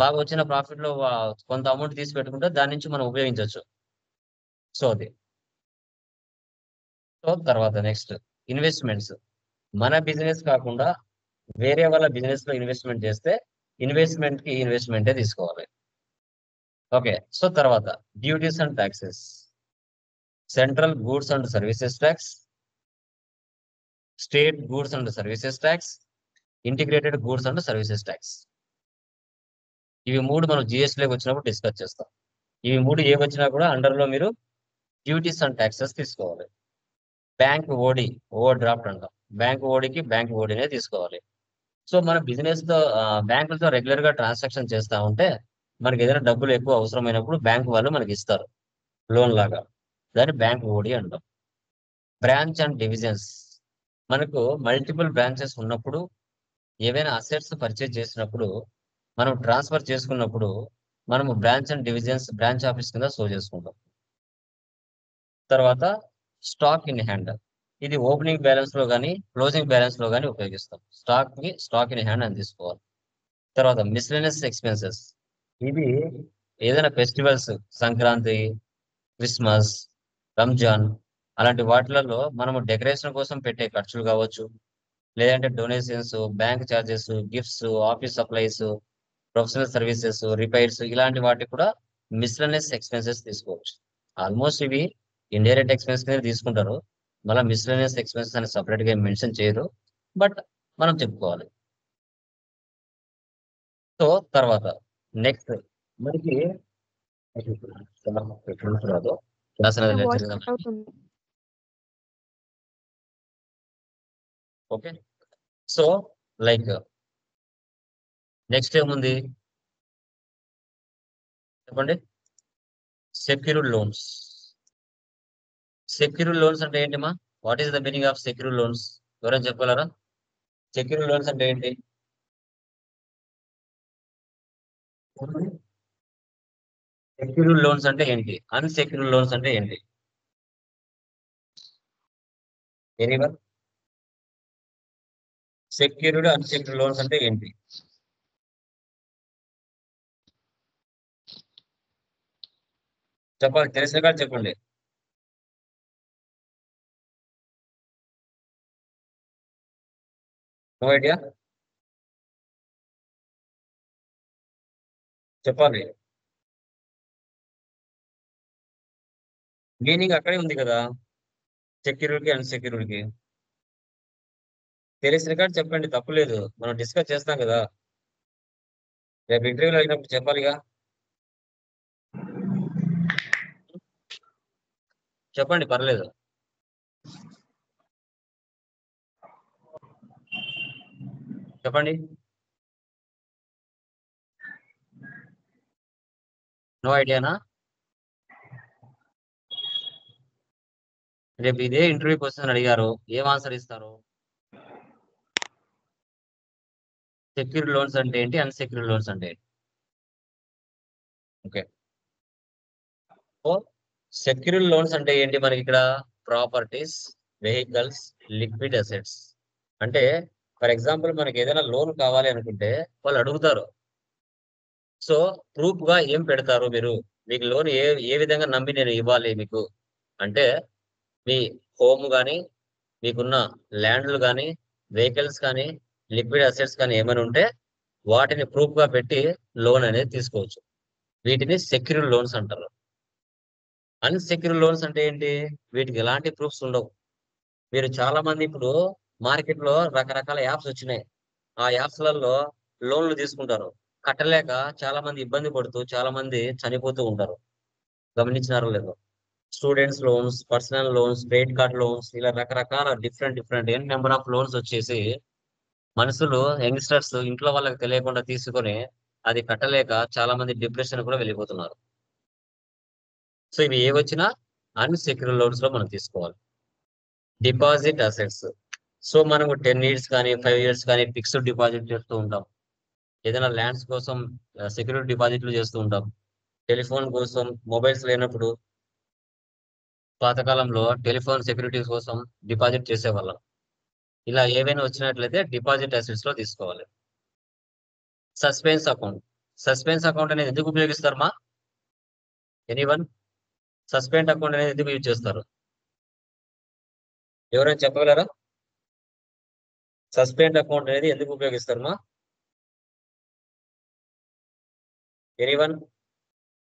బాగా వచ్చిన ప్రాఫిట్ లో కొంత అమౌంట్ తీసి పెట్టుకుంటే దాని నుంచి మనం ఉపయోగించవచ్చు. సో అది. సో తర్వాత నెక్స్ట్ ఇన్వెస్ట్మెంట్స్. మన బిజినెస్ కాకుండా వేరే వాళ్ళ బిజినెస్ లో ఇన్వెస్ట్మెంట్ చేస్తే ఇన్వెస్ట్మెంట్ కి ఇన్వెస్ట్మెంటే తీసుకోవాలి. ఓకే. సో తర్వాత duties and taxes. Central goods and services tax, state goods and services tax, integrated goods and services tax. ఇవి మూడు మనం జిఎస్టీలోకి వచ్చినప్పుడు డిస్కస్ చేస్తాం. ఇవి మూడు ఏ వచ్చినా కూడా అండర్ లో మీరు డ్యూటీస్ అండ్ ట్యాక్సెస్ తీసుకోవాలి. బ్యాంక్ ఓడి, ఓవర్ డ్రాఫ్ట్ అంటాం. బ్యాంక్ ఓడికి బ్యాంక్ ఓడినే తీసుకోవాలి. సో మన బిజినెస్ తో బ్యాంకులతో రెగ్యులర్ గా ట్రాన్సాక్షన్ చేస్తా ఉంటే మనకి ఏదైనా డబ్బులు ఎక్కువ అవసరమైనప్పుడు బ్యాంక్ వాళ్ళు మనకి ఇస్తారు లోన్ లాగా. దాన్ని బ్యాంక్ ఓడి అంటాం. బ్రాంచ్ అండ్ డివిజన్స్, మనకు మల్టిపుల్ బ్రాంచెస్ ఉన్నప్పుడు, ఏవైనా అసెట్స్ పర్చేజ్ చేసినప్పుడు, మనం ట్రాన్స్ఫర్ చేసుకున్నప్పుడు మనము branch and divisions branch office కింద షో చేసుకుంటాం. తర్వాత స్టాక్ ఇన్ హ్యాండ్, ఇది ఓపెనింగ్ బ్యాలెన్స్ లో కానీ క్లోజింగ్ బ్యాలెన్స్ లో కానీ ఉపయోగిస్తాం. స్టాక్ ఇన్ హ్యాండ్ అని తీసుకోవాలి. తర్వాత మిస్లెనియస్ ఎక్స్పెన్సెస్, ఇది ఏదైనా ఫెస్టివల్స్, సంక్రాంతి, క్రిస్మస్, రంజాన్ అలాంటి వాటిలలో మనము డెకరేషన్ కోసం పెట్టే ఖర్చులు కావచ్చు, లేదంటే donations, bank charges, gifts, office supplies, professional services, repairs, ఇలాంటి వాటికి కూడా మిస్లెనియస్ ఎక్స్పెన్సెస్ తీసుకోవచ్చు. ఆల్మోస్ట్ ఇవి ఇండైరెక్ట్ ఎక్స్పెన్స్ కింద తీసుకుంటారు. మళ్ళీ మిస్లెనియస్ ఎక్స్పెన్సెస్ అని సపరేట్ గా మెన్షన్ చేయరు, బట్ మనం చెప్పుకోవాలి. సో తర్వాత నెక్స్ట్ మనకి క్లాస్ అనేది వాయిస్ జరుగుతుంది. కట్ అవుతుంది. ఓకే, సో లైక్ నెక్స్ట్ ఏముంది చెప్పండి. Secured loans. సెక్యూర్డ్ లోన్స్ అంటే ఏంటిమా? What is the meaning of secured loans? ఎవరైనా చెప్పగలరా? సెక్యూర్డ్ లోన్స్ అంటే ఏంటి? సెక్యూర్డ్ లోన్స్ అంటే ఏంటి? అన్సెక్యూర్డ్ లోన్స్ అంటే ఏంటి? ఎనీవన్? సెక్యూర్డ్ అన్సెక్యూర్డ్ లోన్స్ అంటే ఏంటి? చెప్పాలి, తెలిసిన కాదు చెప్పండి. No idea? చెప్పాలి. మీనింగ్ అక్కడే ఉంది కదా, సెక్యూరిటీ అన్సెక్యూరిటీకి. తెలిసిన కాదు చెప్పండి, తప్పులేదు. మనం డిస్కస్ చేస్తాం కదా, రేపు ఇంటర్వ్యూలో అయినప్పుడు చెప్పాలిగా. చెప్పండి, పర్లేదు. చెప్పండి. నో ఐడియానా? రేపు ఇదే ఇంటర్వ్యూ క్వశ్చన్ అడిగారు, ఏం ఆన్సర్ ఇస్తారు? సెక్యూర్డ్ లోన్స్ అంటే ఏంటి, అన్సెక్యూర్డ్ లోన్స్ అంటే ఏంటి? ఓకే, సో సెక్యూర్డ్ లోన్స్ అంటే ఏంటి? మనకి ఇక్కడ ప్రాపర్టీస్, వెహికల్స్, లిక్విడ్ అసెట్స్. అంటే ఫర్ ఎగ్జాంపుల్ మనకి ఏదైనా లోన్ కావాలి అనుకుంటే వాళ్ళు అడుగుతారు, సో ప్రూఫ్ గా ఏం పెడతారు మీరు? మీకు లోన్ ఏ ఏ విధంగా నమ్మి నేను ఇవ్వాలి మీకు అంటే, మీ హోమ్ కానీ, మీకున్న ల్యాండ్లు కానీ, వెహికల్స్ కానీ, లిక్విడ్ అసెట్స్ కానీ ఏమైనా ఉంటే వాటిని ప్రూఫ్ గా పెట్టి లోన్ అనేది తీసుకోవచ్చు. వీటిని సెక్యూర్డ్ లోన్స్ అంటారు. అన్సెక్యూర్డ్ లోన్స్ అంటే ఏంటి? వీటికి ఎలాంటి ప్రూఫ్స్ ఉండవు. మీరు చాలా మంది ఇప్పుడు మార్కెట్ లో రకరకాల యాప్స్ వచ్చినాయి, ఆ యాప్స్ లలో లోన్లు తీసుకుంటారు, కట్టలేక చాలా మంది ఇబ్బంది పడుతూ చాలా మంది చనిపోతూ ఉంటారు. గమనించినారో లేదో? Students loans, personal loans, credit card loans, ఇలా రకరకాల different n number of loans వచ్చేసి మనుషులు, యంగ్స్టర్స్ ఇంట్లో వాళ్ళకి తెలియకుండా తీసుకొని అది కట్టలేక చాలా మంది డిప్రెషన్ కూడా వెళ్ళిపోతున్నారు. సో ఇవి ఏ వచ్చినా అన్సెక్యూర్డ్ లోన్స్ లో మనం తీసుకోవాలి. డిపాజిట్ అసెట్స్, సో మనము 10 years కానీ 5 years కానీ ఫిక్స్డ్ డిపాజిట్ చేస్తూ ఉంటాం. ఏదైనా ల్యాండ్స్ కోసం సెక్యూరిటీ డిపాజిట్లు చేస్తూ ఉంటాం. టెలిఫోన్ కోసం, మొబైల్స్ లేనప్పుడు పాతకాలంలో టెలిఫోన్ సెక్యూరిటీస్ కోసం డిపాజిట్ చేసేవాళ్ళం. ఇలా ఏవైనా వచ్చినట్లయితే డిపాజిట్ అసెట్స్ లో తీసుకోవాలి. Suspense account. సస్పెన్స్ అకౌంట్ అనేది ఎందుకు ఉపయోగిస్తారు మా? ఎనీవన్? సస్పెండ్ అకౌంట్ అనేది ఎందుకు యూజ్ చేస్తారు? ఎవరైనా చెప్పగలరా? సస్పెండ్ అకౌంట్ అనేది ఎందుకు ఉపయోగిస్తారు మా? ఎనీవన్?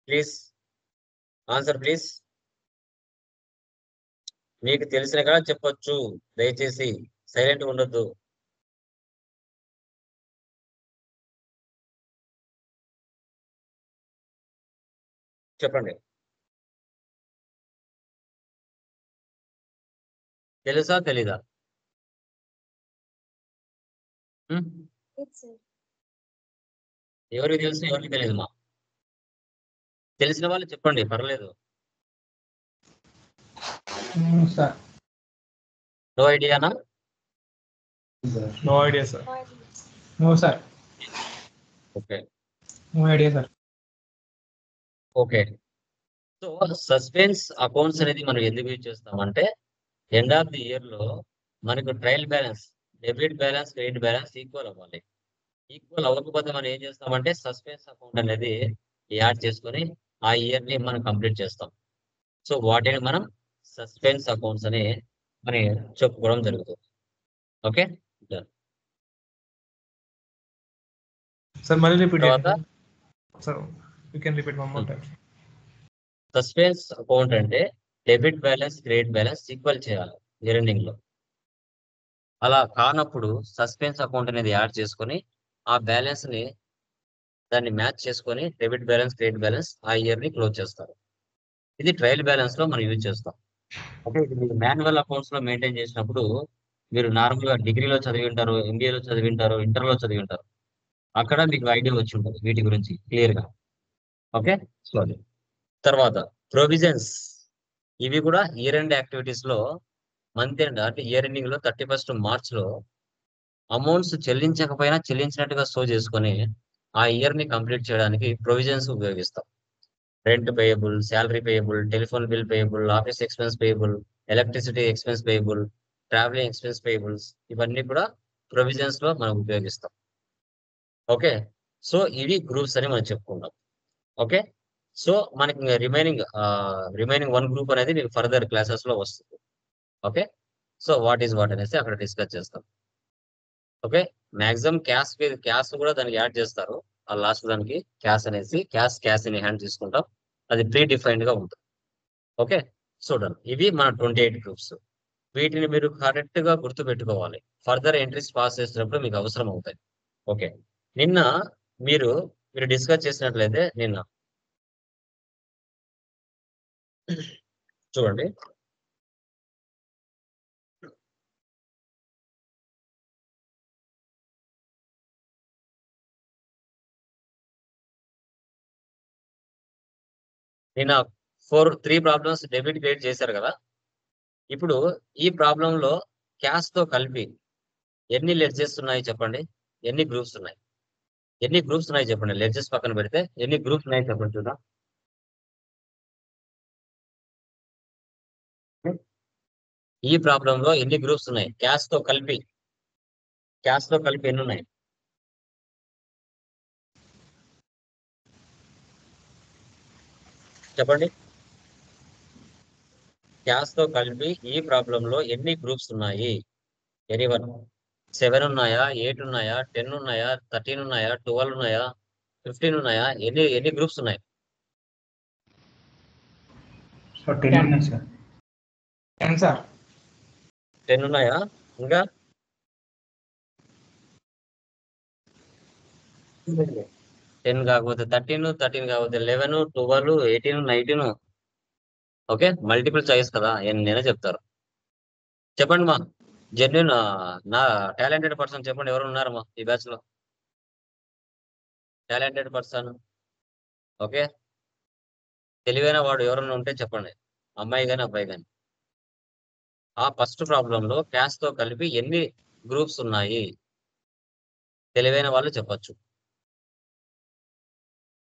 Please answer please. మీకు తెలిసిన కదా చెప్పొచ్చు, దయచేసి సైలెంట్ ఉండొద్దు. చెప్పండి, తెలుసా తెలీదా? ఉం? ఎవరికి తెలుసు ఎవరికి తెలియదు మా? తెలిసిన వాళ్ళు చెప్పండి, పర్లేదు. సార్ నో ఐడియానా? No idea sir. No sir. Okay no idea sir. Okay. So suspense accounts అనేది మనం ఎందుకు యూజ్ చేస్తామంటే ఎండ్ ఆఫ్ ది ఇయర్ లో మనకు trial balance, debit balance, credit balance equal అవ్వాలి. ఈక్వల్ అవ్వకపోతే మనం ఏం చేస్తామంటే సస్పెన్స్ అకౌంట్ అనేది యాడ్ చేసుకొని ఆ ఇయర్ ని మనం కంప్లీట్ చేస్తాం. సో వాటిని మనం సస్పెన్స్ అకౌంట్స్ అని మనం చెప్పుకోవడం జరుగుతుంది. ఓకే, సార్ మళ్ళీ రిపీట్ తర్వాత sir. You can repeat one more time. Suspense account అంటే debit balance, credit balance equal చేయాలి ఇయర్ ఎండింగ్ లో. అలా కానప్పుడు సస్పెన్స్ అకౌంట్ అనేది యాడ్ చేసుకొని ఆ బ్యాలెన్స్ ని దాన్ని మ్యాచ్ చేసుకొని డెబిట్ బ్యాలెన్స్, క్రెడిట్ బ్యాలెన్స్ ఆ ఇయర్ ని క్లోజ్ చేస్తారు. ఇది ట్రయల్ బ్యాలెన్స్ లో మనం యూజ్ చేస్తాం. ఓకే, ఇది మీరు మాన్యువల్ అకౌంట్స్ లో మెయింటైన్ చేసినప్పుడు మీరు నార్మల్ గా డిగ్రీలో చదివి ఉంటారు, ఎంబీఏలో చదివి ఉంటారు, ఇంటర్లో చదివి ఉంటారు. అక్కడ మీకు ఐడియా వచ్చి ఉంటుంది వీటి గురించి క్లియర్ గా. Okay, sorry. తర్వాత ప్రొవిజన్స్, ఇవి కూడా ఇయర్ ఎండ్ యాక్టివిటీస్ లో మంత్ ఎండ్ అంటే ఇయర్ ఎండింగ్ లో 31st మార్చ్ లో అమౌంట్స్ చెల్లించకపోయినా చెల్లించినట్టుగా షో చేసుకొని ఆ ఇయర్ ని కంప్లీట్ చేయడానికి ప్రొవిజన్స్ ఉపయోగిస్తాం. Rent payable, salary payable, telephone bill payable, office expense payable, electricity expense payable, travelling expense payables, ఇవన్నీ కూడా ప్రొవిజన్స్ లో మనం ఉపయోగిస్తాం. ఓకే, సో ఇవి గ్రూప్స్ అని మనం చెప్పుకుంటాం. ఓకే, సో మనకి రిమైనింగ్ 1 గ్రూప్ అనేది మీకు ఫర్దర్ క్లాసెస్ లో వస్తుంది. Okay, so what is what అనేసి అక్కడ డిస్కస్ చేస్తాం. ఓకే, మాక్సిమం క్యాష్ కూడా దానికి యాడ్ చేస్తారు. ఆ లాస్ట్ దానికి క్యాష్ అనేసి క్యాష్ ఇన్ హ్యాండ్ తీసుకుంటాం. అది ప్రీ డిఫైన్డ్ గా ఉంటుంది. ఓకే, చూడండి, ఇవి మన 28 గ్రూప్స్. వీటిని మీరు కరెక్ట్ గా గుర్తు పెట్టుకోవాలి. ఫర్దర్ ఎంట్రీస్ పాస్ చేసినప్పుడు మీకు అవసరం అవుతాయి. ఓకే, నిన్న మీరు డిస్కస్ చేసినట్లయితే నిన్న చూడండి, నిన్న 3 ప్రాబ్లమ్స్ డెబిట్ క్రియేట్ చేశారు కదా. ఇప్పుడు ఈ ప్రాబ్లం లో క్యాష్ తో కలిపి ఎన్ని లెడ్జెస్ ఉన్నాయి చెప్పండి, ఎన్ని గ్రూప్స్ ఉన్నాయి? ఎన్ని గ్రూప్స్ ఉన్నాయి చెప్పండి. లెడ్జెస్ పక్కన పెడితే ఎన్ని గ్రూప్స్ ఉన్నాయి చెప్పండి చూద్దాం. ఈ ప్రాబ్లం లో ఎన్ని గ్రూప్స్ ఉన్నాయి? క్యాష్ తో కలిపి ఎన్ని ఉన్నాయి చెప్పండి. క్యాష్ తో కలిపి ఈ ప్రాబ్లం లో ఎన్ని గ్రూప్స్ ఉన్నాయి? ఎనీవన్? 7 ఉన్నాయా, 8 ఉన్నాయా, 10 ఉన్నాయా, 13 ఉన్నాయా, 12 ఉన్నాయా, 15 ఉన్నాయా? ఎన్ని గ్రూప్స్ ఉన్నాయి? సార్ 10 ఉన్నాయి సార్. 10 సార్. 10 ఉన్నాయా? ఇంకా 10 కాకపోతే 13 కాకపోతే 11, 12, 18, 19. ఓకే, మల్టిపుల్ చాయిస్ కదా, నేనే చెప్తారు. చెప్పండి మా జెన్యున్ నా టాలెంటెడ్ పర్సన్ చెప్పండి, ఎవరు ఉన్నారమ్మా ఈ బ్యాచ్ లో టాలెంటెడ్ పర్సన్? ఓకే, తెలివైన వాడు ఎవరన్నా ఉంటే చెప్పండి, అమ్మాయి కానీ అబ్బాయి కానీ. ఆ ఫస్ట్ ప్రాబ్లం లో క్యాష్ తో కలిపి ఎన్ని గ్రూప్స్ ఉన్నాయి? తెలివైన వాళ్ళు చెప్పొచ్చు.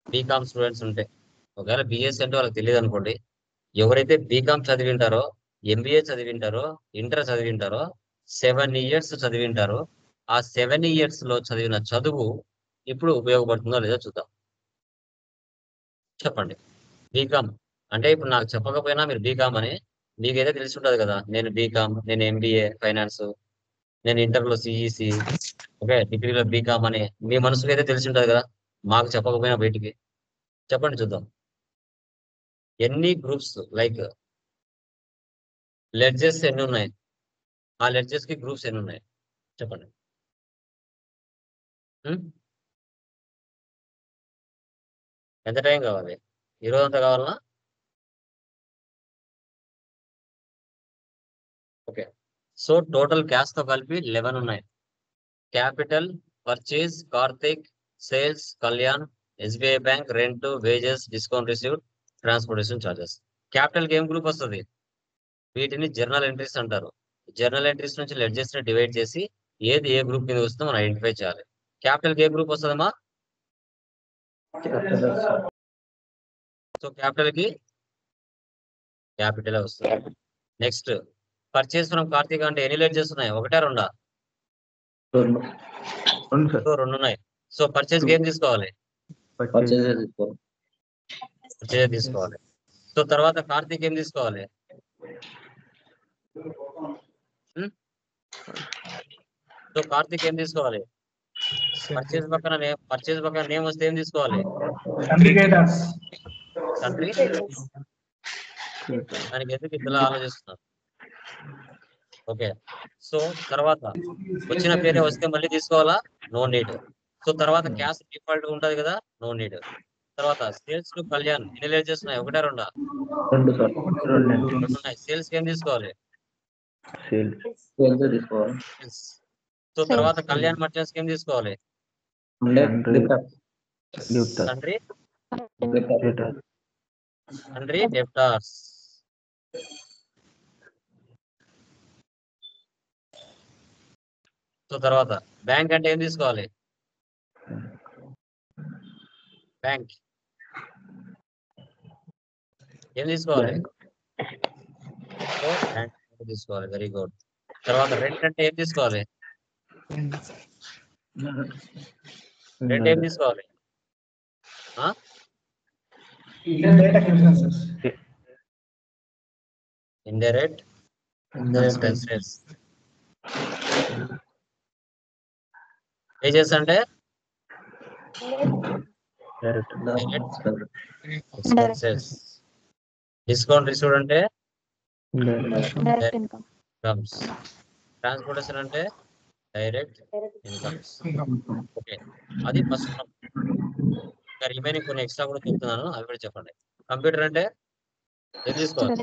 బీకామ్ స్టూడెంట్స్ ఉంటే, ఒకవేళ బిఎస్సీ అంటే వాళ్ళకి తెలియదు అనుకోండి. ఎవరైతే బీకామ్ చదివింటారో, ఎంబీఏ చదివింటారో, ఇంటర్ చదివింటారో, 7 years చదివింటారో, ఆ 7 years లో చదివిన చదువు ఇప్పుడు ఉపయోగపడుతుందో లేదో చూద్దాం. చెప్పండి. బీకామ్ అంటే ఇప్పుడు నాకు చెప్పకపోయినా మీరు బీకామ్ అని మీకైతే తెలిసి ఉంటుంది కదా. నేను బీకామ్, నేను ఎంబీఏ ఫైనాన్స్, నేను ఇంటర్లో సిఈసి, ఓకే, డిగ్రీలో బీకామ్ అని మీ మనసులో అయితే తెలిసి ఉంటుంది కదా, మాకు చెప్పకపోయినా బయటికి. చెప్పండి చూద్దాం, ఎన్ని గ్రూప్స్ లైక్ లెడ్జెస్ ఎన్ని ఉన్నాయి? ఆ లెడ్జెస్ కి గ్రూప్స్ ఎన్ని ఉన్నాయి చెప్పండి. ఎంత టైం కావాలి? ఈరోజు అంతా కావాలనా? ఓకే, సో టోటల్ క్యాష్ తో కలిపి 11 ఉన్నాయి. Capital, purchase, Karthik, sales, Kalyan, SBI bank rent, wages, discount received, transportation charges. Capital game group వస్తుంది. వీటిని జర్నల్ ఎంట్రీస్ అంటారు. జర్నల్ ఎంట్రీస్ నుంచి లెడ్జెస్ ని డివైడ్ చేసి ఏది ఏ గ్రూప్ కింద వస్తుందో మనం ఐడెంటిఫై చేయాలి. క్యాపిటల్ గేమ్ గ్రూప్ వస్తుందమ్మా. సో క్యాపిటల్ కి క్యాపిటల్ వస్తుంది. నెక్స్ట్ పర్చేస్ ఫ్రమ్ కార్తీక్ అంటే ఎన్ని లెడ్జెస్ ఉన్నాయి? ఒకటా రెండా? రెండు ఉన్నాయి. సో పర్చేస్ గేమ్ తీసుకోవాలి. పర్చేజ్ తీసుకోవాలి. సో తర్వాత కార్తీక్ ఏం తీసుకోవాలి? సో కార్తీక్ ఏం తీసుకోవాలి? పర్చేజ్ పక్కన నేమ్ వస్తే ఏం తీసుకోవాలి? తండ్రి. దానికి ఎందుకు ఇట్లా ఆలోచిస్తున్నారు? ఓకే. సో తర్వాత వచ్చిన పేరే వస్తే మళ్ళీ తీసుకోవాలా? No need. సో తర్వాత క్యాష్ డిఫాల్ట్ ఉంటది కదా, నో నీడ్. తర్వాత సేల్స్ టు కళ్యాణ్ ఎన్ని లెడ్జెస్ ఉన్నాయి? ఒకటా రెండా? రెండు ఉన్నాయి. సేల్స్ ఏం తీసుకోవాలి? సో తర్వాత కళ్యాణ్ మర్చెంట్స్ ఏం తీసుకోవాలి? తండ్రి డెప్టార్స్. సో తర్వాత బ్యాంక్ అంటే ఏం తీసుకోవాలి? బ్యాంక్ ఏం తీసుకోవాలి? సో బ్యాంక్ తీసుకోవాలి. Very good. తర్వాత రెంట్ అంటే ఏం తీసుకోవాలి? రెంట్ ఏం తీసుకోవాలి? Indirect expenses. వేజెస్ అంటే ఎక్స్పెన్సెస్. డిస్కౌంట్ రిసీవ్డ్ అంటే ఇన్కమ్స్. ట్రాన్స్పోర్టేషన్ అంటే డైరెక్ట్ ఇన్కమ్స్. ఓకే, అది ఫస్ట్. ఇంకా రిమైనింగ్ కొన్ని ఎక్స్ట్రా కూడా చెప్తున్నాను, అవి కూడా చెప్పండి. కంప్యూటర్ అంటే ఏం తీసుకోవాలి?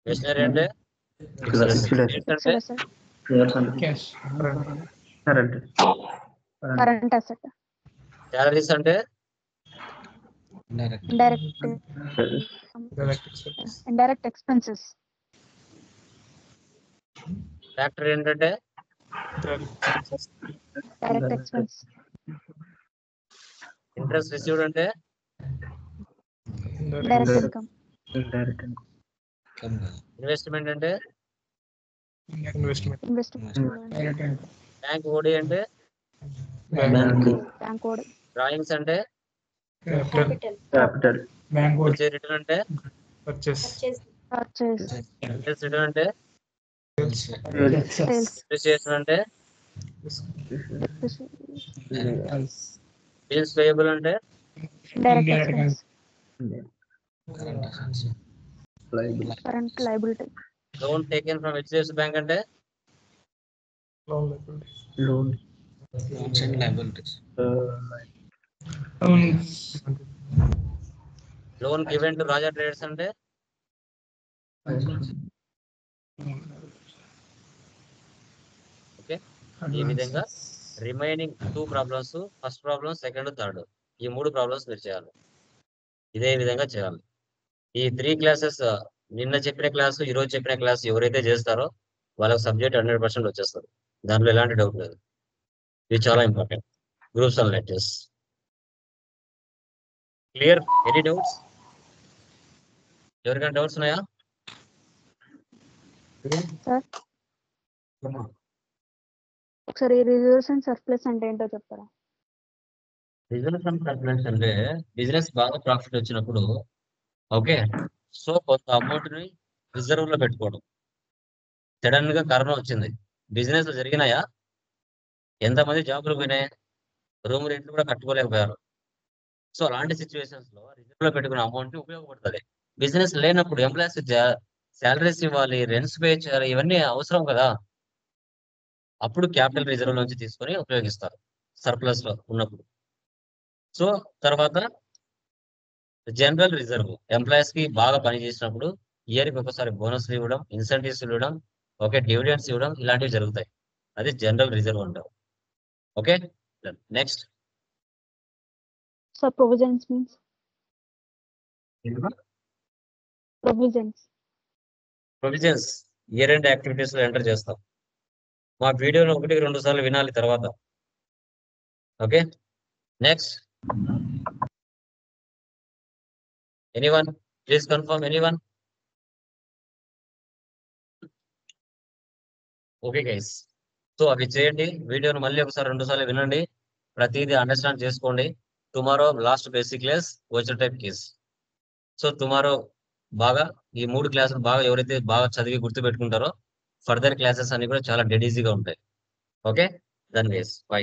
స్టేషనరీ అంటే కరెంట్ అసెట్. సాలరీస్ అంటే ఇండైరెక్ట్ ఎక్స్పెన్సెస్. ఫ్యాక్టరీ ఏంటంటే డైరెక్ట్ ఎక్స్పెన్స్. ఇంట్రెస్ట్ రిసీవ్డ్ అంటే డైరెక్ట్ ఇన్కమ్. ఇన్వెస్ట్మెంట్ అంటే ఇన్వెస్ట్మెంట్. బ్యాంక్ ఓడి అంటే బ్యాంక్ ఓడి. డ్రాయింగ్స్ అంటే క్యాపిటల్. రిటర్న్ అంటే పర్చేస్. రిటర్న్ అంటే సేల్స్. డిప్రిసియేషన్ అంటే బిల్స్ పేయబుల్ అంటే direct expense. Current liability. Loan taken from HDFC bank అంటే loan. Loan given to Raja traders అంటే okay. ఈ విధంగా remaining 2 problems, first problem, second, third, ఈ 3 ప్రాబ్లమ్స్ మీరు చేయాలి. ఇదే విధంగా చేయాలి. ఈ 3 క్లాసెస్, నిన్న చెప్పిన క్లాసు, ఈ రోజు చెప్పిన క్లాసు ఎవరైతే చేస్తారో వాళ్ళకి సబ్జెక్ట్ 100% వచ్చేస్తారు. దాంట్లో ఎలాంటి డౌట్ లేదు. ఇది చాలా important. Groups and lectures clear. Any doubts? ఎవరికైనా డౌట్స్ ఉన్నాయా? సార్ ఒకసారి రిజర్వ్స్ అండ్ సర్ప్లస్ అంటే ఏంటో చెప్తారా? రిజర్వ్స్ అండ్ సర్ప్లస్ అంటే బిజినెస్ బాగా ప్రాఫిట్ వచ్చినప్పుడు, ఓకే, సో కొంత అమౌంట్ ని రిజర్వ్ లో పెట్టుకోవడం. సడన్ గా కరోనా వచ్చింది, బిజినెస్ జరిగినాయా? ఎంతమంది జాబులు పోయినాయి? రూమ్ రెంట్లు కూడా కట్టుకోలేకపోయారు. సో అలాంటి సిచ్యువేషన్స్ లో రిజర్వ్ లో పెట్టుకున్న అమౌంట్ ఉపయోగపడుతుంది. బిజినెస్ లేనప్పుడు ఎంప్లాయీస్ శాలరీస్ ఇవ్వాలి, రెంట్స్ పే చేయాలి, ఇవన్నీ అవసరం కదా. అప్పుడు క్యాపిటల్ రిజర్వ్ నుంచి తీసుకొని ఉపయోగిస్తారు సర్ప్లస్ లో ఉన్నప్పుడు. సో తర్వాత జనరల్ రిజర్వ్, ఎంప్లాయీస్ కి బాగా పని చేసినప్పుడు ఇయర్ కి ఒకసారి బోనస్లు ఇవ్వడం, ఇన్సెంటివ్స్ ఇవ్వడం, ఓకే, డివిడెండ్స్ ఇవ్వడం ఇలాంటివి జరుగుతాయి. అది జనరల్ రిజర్వ్ అంటారు. Okay, next. Sir provisions means provisions year end activities లో ఎంటర్ చేస్తాం. మా వీడియోను 1-2 సార్లు వినాలి తర్వాత. Okay, next. Anyone please confirm, anyone? Okay guys, so అవి చేయండి. వీడియోను మళ్ళీ ఒకసారి 2 సార్లు వినండి, ప్రతిదీ అండర్స్టాండ్ చేసుకోండి. టుమారో లాస్ట్ బేసిక్ క్లాస్ వచ్చే టైప్ కేస్. సో టుమారో బాగా ఈ 3 క్లాసులు బాగా ఎవరైతే బాగా చదివి గుర్తు పెట్టుకుంటారో ఫర్దర్ క్లాసెస్ అన్ని కూడా చాలా డెడ్ ఈజీగా ఉంటాయి. Okay, then guys by.